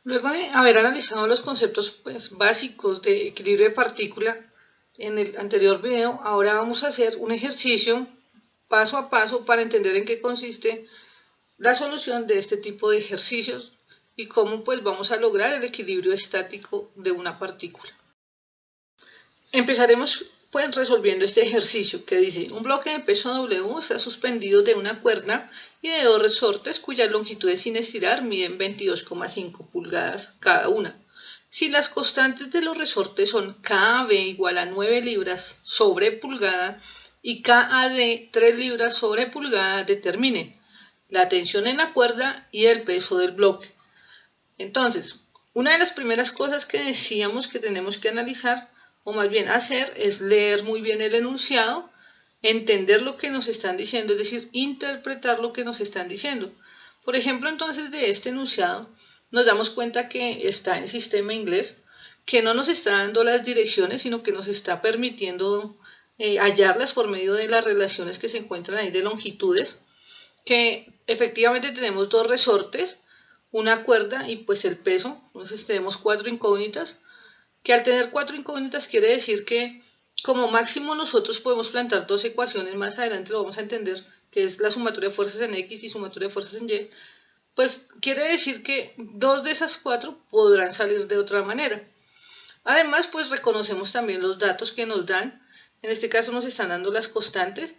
Luego de haber analizado los conceptos básicos de equilibrio de partícula en el anterior video, ahora vamos a hacer un ejercicio paso a paso para entender en qué consiste la solución de este tipo de ejercicios y cómo vamos a lograr el equilibrio estático de una partícula. Empezaremos resolviendo este ejercicio que dice: un bloque de peso W está suspendido de una cuerda y de dos resortes cuyas longitudes sin estirar miden 22,5 pulgadas cada una. Si las constantes de los resortes son KAB igual a 9 libras sobre pulgada y KAD 3 libras sobre pulgada, determine la tensión en la cuerda y el peso del bloque. Entonces, una de las primeras cosas que decíamos que tenemos que analizar, o más bien hacer, es leer muy bien el enunciado, entender lo que nos están diciendo, es decir, interpretar lo que nos están diciendo. Por ejemplo, entonces, de este enunciado nos damos cuenta que está en sistema inglés, que no nos está dando las direcciones, sino que nos está permitiendo hallarlas por medio de las relaciones que se encuentran ahí de longitudes, que efectivamente tenemos dos resortes, una cuerda y pues el peso. Entonces tenemos 4 incógnitas, que al tener 4 incógnitas quiere decir que como máximo nosotros podemos plantear dos ecuaciones, más adelante lo vamos a entender, que es la sumatoria de fuerzas en X y sumatoria de fuerzas en Y. Pues quiere decir que dos de esas 4 podrán salir de otra manera. Además, pues reconocemos también los datos que nos dan. En este caso nos están dando las constantes.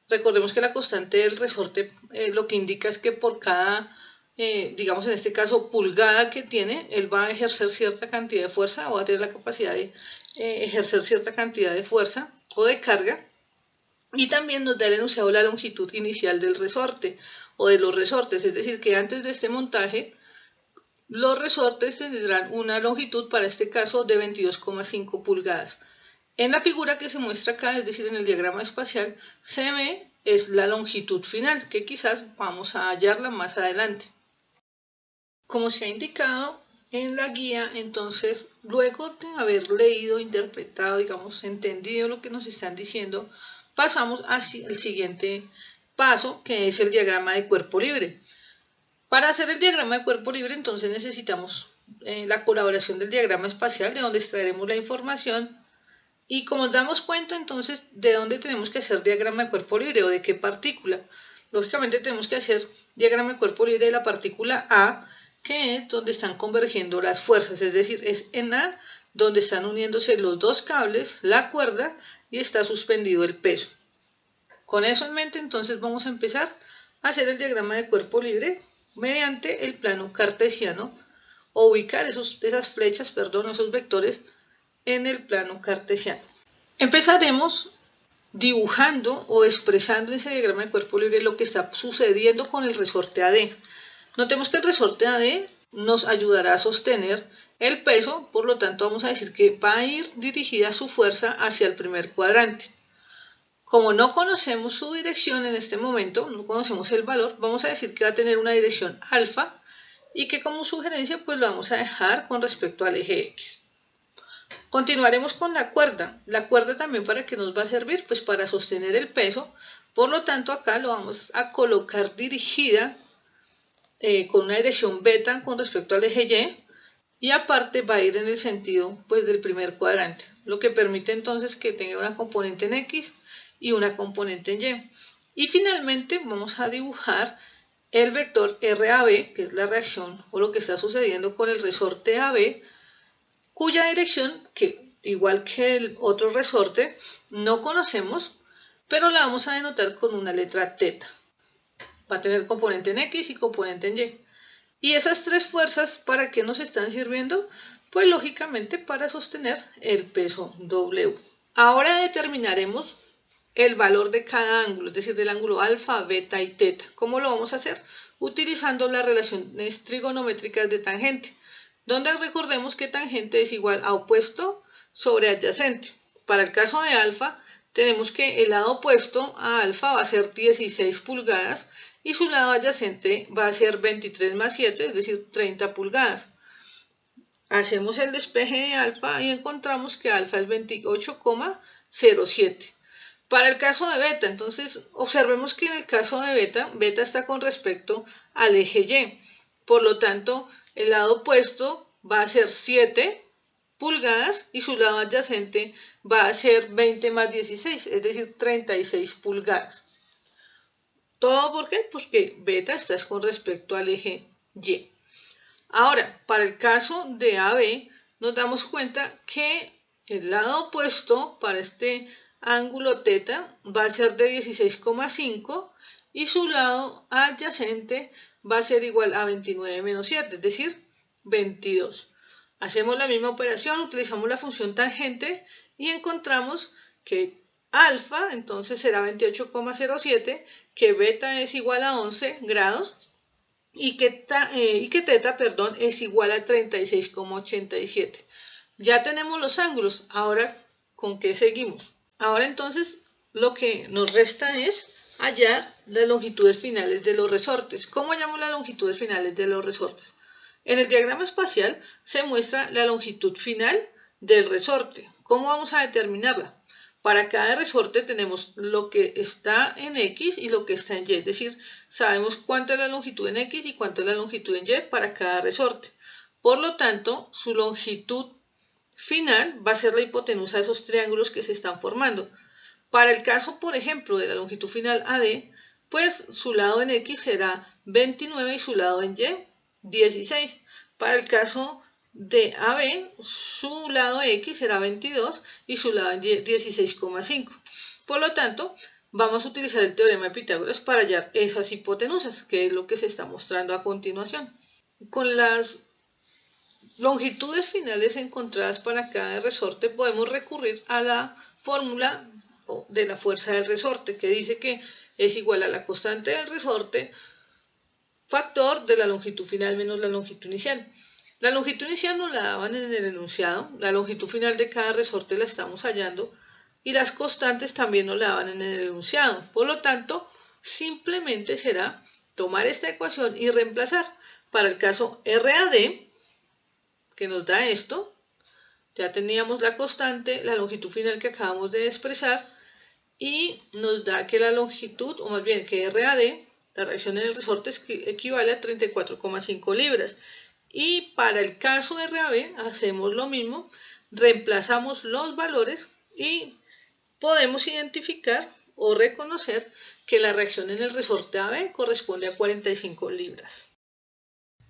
Recordemos que la constante del resorte lo que indica es que por cada, digamos en este caso, pulgada que tiene, él va a ejercer cierta cantidad de fuerza o va a tener la capacidad de ejercer cierta cantidad de fuerza o de carga. Y también nos da el enunciado la longitud inicial del resorte o de los resortes, es decir, que antes de este montaje los resortes tendrán una longitud, para este caso, de 22,5 pulgadas. En la figura que se muestra acá, es decir, en el diagrama espacial, se ve es la longitud final, que quizás vamos a hallarla más adelante. Como se ha indicado en la guía, entonces, luego de haber leído, interpretado, digamos, entendido lo que nos están diciendo, pasamos hacia el siguiente paso, que es el diagrama de cuerpo libre. Para hacer el diagrama de cuerpo libre, entonces necesitamos la colaboración del diagrama espacial, de donde extraeremos la información. Y como nos damos cuenta, entonces, de dónde tenemos que hacer diagrama de cuerpo libre o de qué partícula. Lógicamente tenemos que hacer diagrama de cuerpo libre de la partícula A, que es donde están convergiendo las fuerzas, es decir, es en A donde están uniéndose los dos cables, la cuerda, y está suspendido el peso. Con eso en mente, entonces vamos a empezar a hacer el diagrama de cuerpo libre mediante el plano cartesiano, o ubicar esas flechas, esos vectores en el plano cartesiano. Empezaremos dibujando o expresando en ese diagrama de cuerpo libre lo que está sucediendo con el resorte AD. Notemos que el resorte AD nos ayudará a sostener el peso, por lo tanto vamos a decir que va a ir dirigida su fuerza hacia el primer cuadrante. Como no conocemos su dirección en este momento, no conocemos el valor, vamos a decir que va a tener una dirección alfa y que como sugerencia lo vamos a dejar con respecto al eje X. Continuaremos con la cuerda. La cuerda también para qué nos va a servir, pues para sostener el peso. Por lo tanto acá lo vamos a colocar dirigida con una dirección beta con respecto al eje Y aparte va a ir en el sentido del primer cuadrante, lo que permite entonces que tenga una componente en X y una componente en Y. Y finalmente vamos a dibujar el vector RAB, que es la reacción o lo que está sucediendo con el resorte AB, cuya dirección, que igual que el otro resorte, no conocemos, pero la vamos a denotar con una letra θ. Va a tener componente en X y componente en Y. Y esas tres fuerzas, ¿para qué nos están sirviendo? Pues lógicamente para sostener el peso W. Ahora determinaremos el valor de cada ángulo, es decir, del ángulo alfa, beta y teta. ¿Cómo lo vamos a hacer? Utilizando las relaciones trigonométricas de tangente, donde recordemos que tangente es igual a opuesto sobre adyacente. Para el caso de alfa, tenemos que el lado opuesto a alfa va a ser 16 pulgadas y su lado adyacente va a ser 23 más 7, es decir, 30 pulgadas. Hacemos el despeje de alfa y encontramos que alfa es 28,07. Para el caso de beta, entonces observemos que en el caso de beta, beta está con respecto al eje Y. Por lo tanto, el lado opuesto va a ser 7 pulgadas y su lado adyacente va a ser 20 más 16, es decir, 36 pulgadas. ¿Todo por qué? Porque beta está con respecto al eje Y. Ahora, para el caso de AB, nos damos cuenta que el lado opuesto para este ángulo θ va a ser de 16,5 y su lado adyacente va a ser igual a 29 menos 7, es decir, 22. Hacemos la misma operación, utilizamos la función tangente y encontramos que alfa entonces será 28,07, que beta es igual a 11 grados y que θ, perdón, es igual a 36,87. Ya tenemos los ángulos, ahora ¿con qué seguimos? Ahora entonces lo que nos resta es hallar las longitudes finales de los resortes. ¿Cómo hallamos las longitudes finales de los resortes? En el diagrama espacial se muestra la longitud final del resorte. ¿Cómo vamos a determinarla? Para cada resorte tenemos lo que está en X y lo que está en Y, es decir, sabemos cuánto es la longitud en X y cuánto es la longitud en Y para cada resorte. Por lo tanto, su longitud final va a ser la hipotenusa de esos triángulos que se están formando. Para el caso, por ejemplo, de la longitud final AD, pues su lado en X será 29 y su lado en Y 16. Para el caso de AB, su lado X será 22 y su lado en Y 16,5. Por lo tanto, vamos a utilizar el teorema de Pitágoras para hallar esas hipotenusas, que es lo que se está mostrando a continuación. Con las longitudes finales encontradas para cada resorte, podemos recurrir a la fórmula de la fuerza del resorte, que dice que es igual a la constante del resorte, factor de la longitud final menos la longitud inicial. La longitud inicial nos la daban en el enunciado, la longitud final de cada resorte la estamos hallando y las constantes también nos la daban en el enunciado. Por lo tanto, simplemente será tomar esta ecuación y reemplazar. Para el caso RAD, que nos da esto, ya teníamos la constante, la longitud final que acabamos de expresar y nos da que la longitud, o más bien que RAD, la reacción en el resorte, equivale a 34,5 libras. Y para el caso de RAB hacemos lo mismo, reemplazamos los valores y podemos identificar o reconocer que la reacción en el resorte AB corresponde a 45 libras.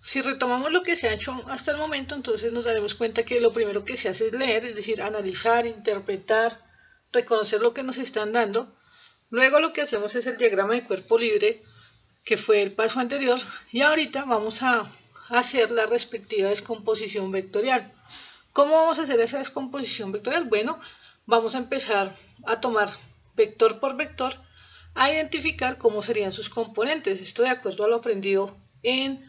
Si retomamos lo que se ha hecho hasta el momento, entonces nos daremos cuenta que lo primero que se hace es leer, es decir, analizar, interpretar, reconocer lo que nos están dando. Luego lo que hacemos es el diagrama de cuerpo libre, que fue el paso anterior, y ahorita vamos a hacer la respectiva descomposición vectorial. ¿Cómo vamos a hacer esa descomposición vectorial? Bueno, vamos a empezar a tomar vector por vector, a identificar cómo serían sus componentes. Esto de acuerdo a lo aprendido en,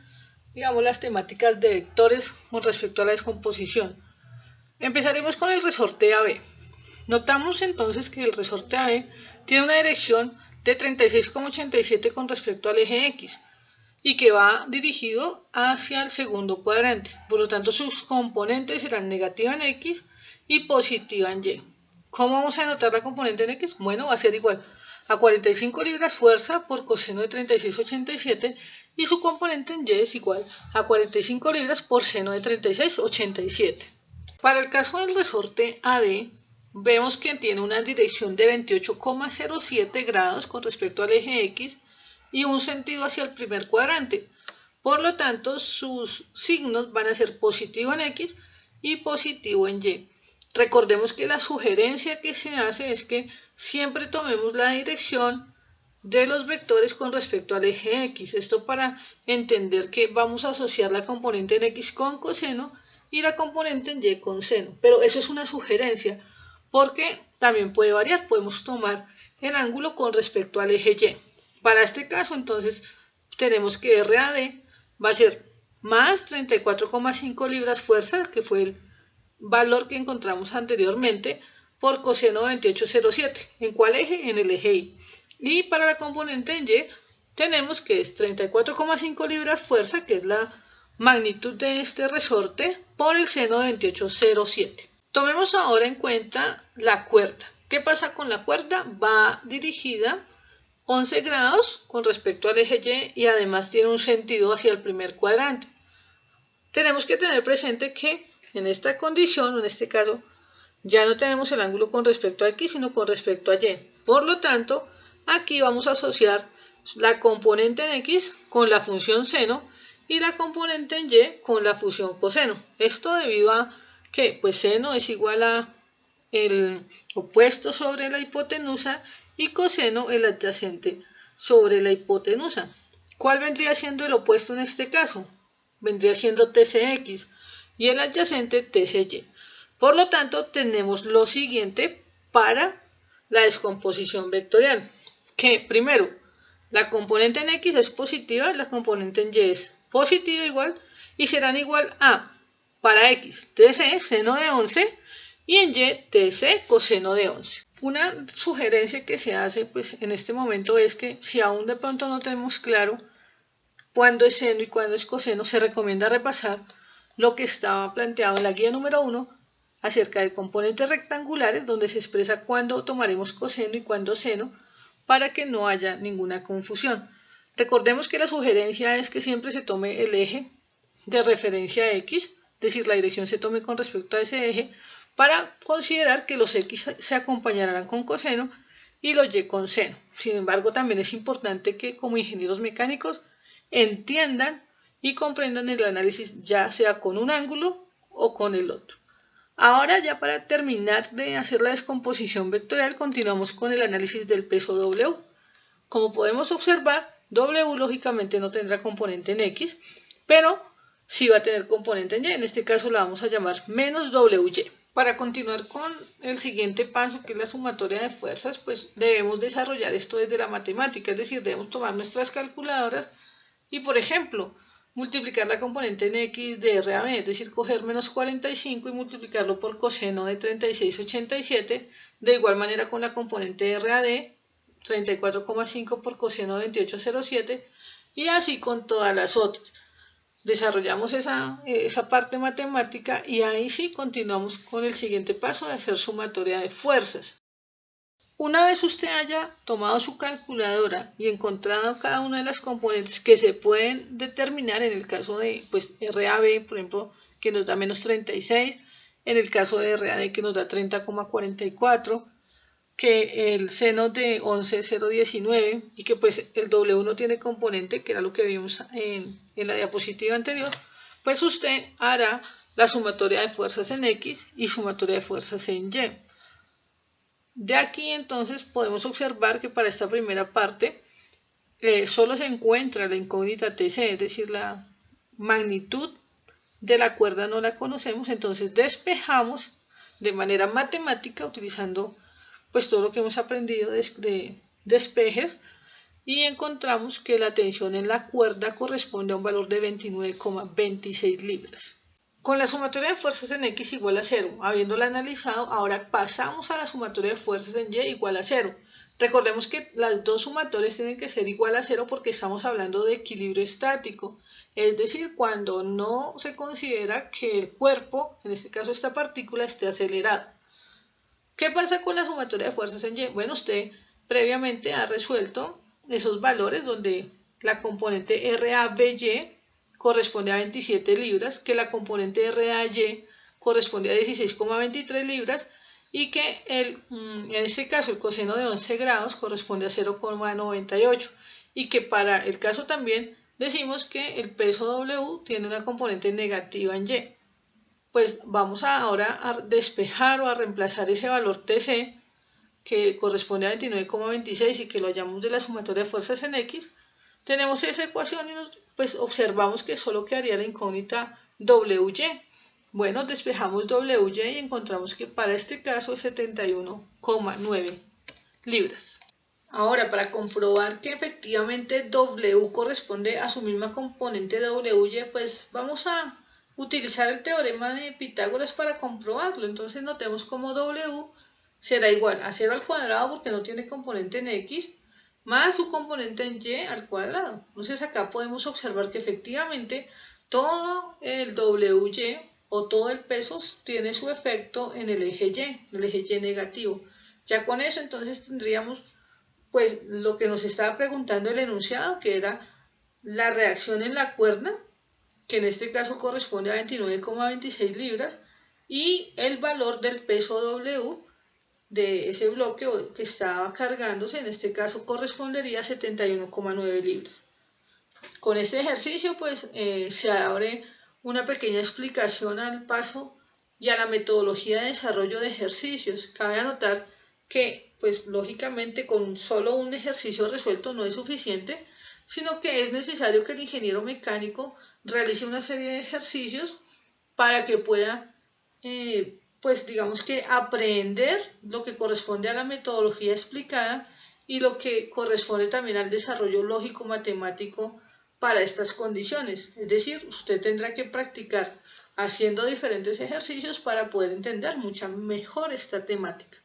digamos, las temáticas de vectores con respecto a la descomposición. Empezaremos con el resorte AB. Notamos entonces que el resorte AB tiene una dirección de 36,87 con respecto al eje X y que va dirigido hacia el segundo cuadrante. Por lo tanto, sus componentes serán negativa en X y positiva en Y. ¿Cómo vamos a anotar la componente en X? Bueno, va a ser igual a 45 libras fuerza por coseno de 36,87 y su componente en Y es igual a 45 libras por seno de 36,87. Para el caso del resorte AD, vemos que tiene una dirección de 28,07 grados con respecto al eje X y un sentido hacia el primer cuadrante. Por lo tanto, sus signos van a ser positivo en X y positivo en Y. Recordemos que la sugerencia que se hace es que siempre tomemos la dirección de los vectores con respecto al eje X. Esto para entender que vamos a asociar la componente en X con coseno y la componente en Y con seno. Pero eso es una sugerencia porque también puede variar. Podemos tomar el ángulo con respecto al eje Y. Para este caso, entonces, tenemos que RAD va a ser más 34,5 libras fuerza, que fue el valor que encontramos anteriormente, por coseno de 28,07. ¿En cuál eje? En el eje Y. Y para la componente en Y, tenemos que es 34,5 libras fuerza, que es la magnitud de este resorte, por el seno de 28,07. Tomemos ahora en cuenta la cuerda. ¿Qué pasa con la cuerda? Va dirigida 11 grados con respecto al eje Y y además tiene un sentido hacia el primer cuadrante. tenemos que tener presente que en esta condición, o en este caso, ya no tenemos el ángulo con respecto a X, sino con respecto a Y. Por lo tanto, aquí vamos a asociar la componente en X con la función seno y la componente en Y con la función coseno. Esto debido a que pues seno es igual a el opuesto sobre la hipotenusa y coseno el adyacente sobre la hipotenusa. ¿Cuál vendría siendo el opuesto en este caso? Vendría siendo TCX y el adyacente TCY. Por lo tanto, tenemos lo siguiente para la descomposición vectorial, que primero, la componente en X es positiva, la componente en Y es positiva igual, y serán igual a, para X, TC seno de 11, y en Y, TC coseno de 11. Una sugerencia que se hace pues, en este momento es que si aún de pronto no tenemos claro cuándo es seno y cuándo es coseno, se recomienda repasar lo que estaba planteado en la guía número 1 acerca de componentes rectangulares, donde se expresa cuándo tomaremos coseno y cuándo seno, para que no haya ninguna confusión. Recordemos que la sugerencia es que siempre se tome el eje de referencia X, es decir, la dirección se tome con respecto a ese eje, para considerar que los X se acompañarán con coseno y los Y con seno. Sin embargo, también es importante que como ingenieros mecánicos entiendan y comprendan el análisis ya sea con un ángulo o con el otro. Ahora ya para terminar de hacer la descomposición vectorial continuamos con el análisis del peso W. Como podemos observar, W lógicamente no tendrá componente en X, pero sí va a tener componente en Y. En este caso la vamos a llamar menos WY. Para continuar con el siguiente paso, que es la sumatoria de fuerzas, pues debemos desarrollar esto desde la matemática, es decir, debemos tomar nuestras calculadoras y, por ejemplo, multiplicar la componente en X de R a B, es decir, coger menos 45 y multiplicarlo por coseno de 36,87, de igual manera con la componente de R a D, 34,5 por coseno de 28,07, y así con todas las otras. Desarrollamos esa parte matemática y ahí sí continuamos con el siguiente paso de hacer sumatoria de fuerzas. Una vez usted haya tomado su calculadora y encontrado cada una de las componentes que se pueden determinar, en el caso de pues, RAB, por ejemplo, que nos da menos 36, en el caso de RAD que nos da 30,44, que el seno de 11,019 y que pues el W no tiene componente, que era lo que vimos en la diapositiva anterior, pues usted hará la sumatoria de fuerzas en X y sumatoria de fuerzas en Y. De aquí entonces podemos observar que para esta primera parte solo se encuentra la incógnita TC, es decir, la magnitud de la cuerda no la conocemos, entonces despejamos de manera matemática utilizando pues todo lo que hemos aprendido de despejes y encontramos que la tensión en la cuerda corresponde a un valor de 29,26 libras. Con la sumatoria de fuerzas en X igual a 0, habiéndola analizado, ahora pasamos a la sumatoria de fuerzas en Y igual a 0. Recordemos que las dos sumatorias tienen que ser igual a 0 porque estamos hablando de equilibrio estático, es decir, cuando no se considera que el cuerpo, en este caso esta partícula, esté acelerada. ¿Qué pasa con la sumatoria de fuerzas en Y? Bueno, usted previamente ha resuelto esos valores donde la componente RABY corresponde a 27 libras, que la componente RAY corresponde a 16,23 libras y que en este caso el coseno de 11 grados corresponde a 0,98 y que para el caso también decimos que el peso W tiene una componente negativa en Y. Pues vamos ahora a despejar o a reemplazar ese valor TC que corresponde a 29,26 y que lo hallamos de la sumatoria de fuerzas en X. Tenemos esa ecuación y pues observamos que solo quedaría la incógnita WY. Bueno, despejamos WY y encontramos que para este caso es 71,9 libras. Ahora, para comprobar que efectivamente W corresponde a su misma componente WY, pues vamos a utilizar el teorema de Pitágoras para comprobarlo. Entonces notemos como W será igual a 0 al cuadrado porque no tiene componente en X, más su componente en Y al cuadrado. Entonces acá podemos observar que efectivamente todo el WY o todo el peso tiene su efecto en el eje Y, el eje Y negativo. Ya con eso entonces tendríamos pues lo que nos estaba preguntando el enunciado, que era la reacción en la cuerda, que en este caso corresponde a 29,26 libras, y el valor del peso W de ese bloque que estaba cargándose, en este caso correspondería a 71,9 libras. Con este ejercicio pues se abre una pequeña explicación al paso y a la metodología de desarrollo de ejercicios. Cabe anotar que pues lógicamente con solo un ejercicio resuelto no es suficiente, sino que es necesario que el ingeniero mecánico realice una serie de ejercicios para que pueda pues digamos que aprender lo que corresponde a la metodología explicada y lo que corresponde también al desarrollo lógico matemático para estas condiciones. Es decir, usted tendrá que practicar haciendo diferentes ejercicios para poder entender mucho mejor esta temática.